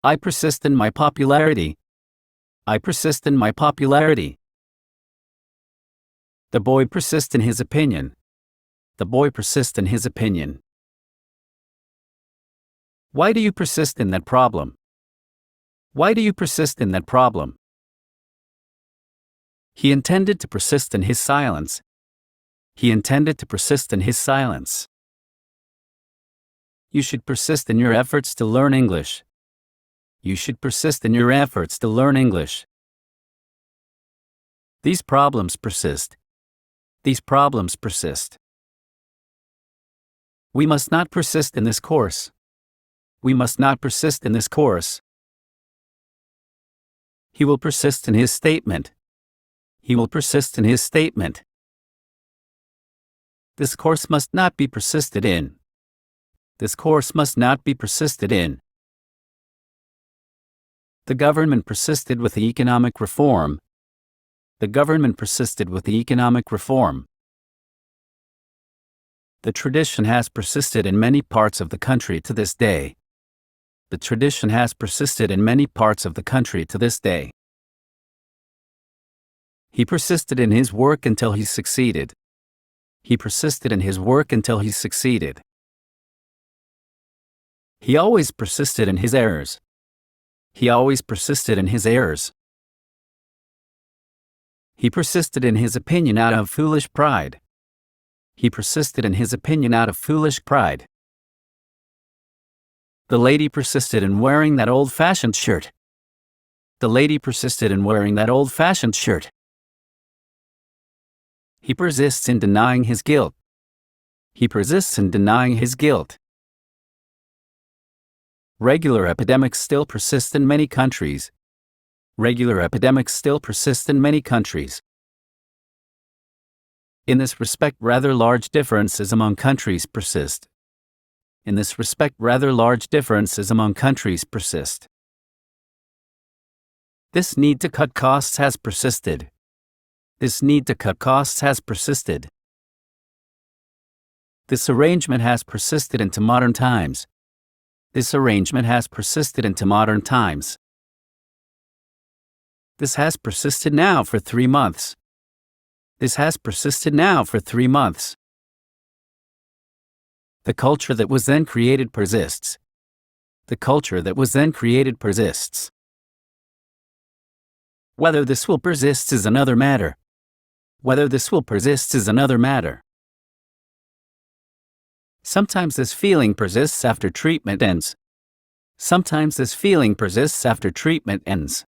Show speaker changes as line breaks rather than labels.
I persist in my popularity. I persist in my popularity. The boy persists in his opinion. The boy persists in his opinion. Why do you persist in that problem? Why do you persist in that problem? He intended to persist in his silence. He intended to persist in his silence. You should persist in your efforts to learn English. You should persist in your efforts to learn English. These problems persist. These problems persist. We must not persist in this course. We must not persist in this course. He will persist in his statement. He will persist in his statement. This course must not be persisted in. This course must not be persisted in. The government persisted with the economic reform. The government persisted with the economic reform. The tradition has persisted in many parts of the country to this day. The tradition has persisted in many parts of the country to this day. He persisted in his work until he succeeded. He persisted in his work until he succeeded. He always persisted in his errors. He always persisted in his errors. He persisted in his opinion out of foolish pride. He persisted in his opinion out of foolish pride. The lady persisted in wearing that old-fashioned shirt. The lady persisted in wearing that old-fashioned shirt. He persists in denying his guilt. He persists in denying his guilt. Regular epidemics still persist in many countries. Regular epidemics still persist in many countries. In this respect, rather large differences among countries persist. In this respect, rather large differences among countries persist. This need to cut costs has persisted. This need to cut costs has persisted. This arrangement has persisted into modern times. This arrangement has persisted into modern times. This has persisted now for 3 months. This has persisted now for 3 months. The culture that was then created persists. The culture that was then created persists. Whether this will persist is another matter. Whether this will persist is another matter. Sometimes this feeling persists after treatment ends. Sometimes this feeling persists after treatment ends.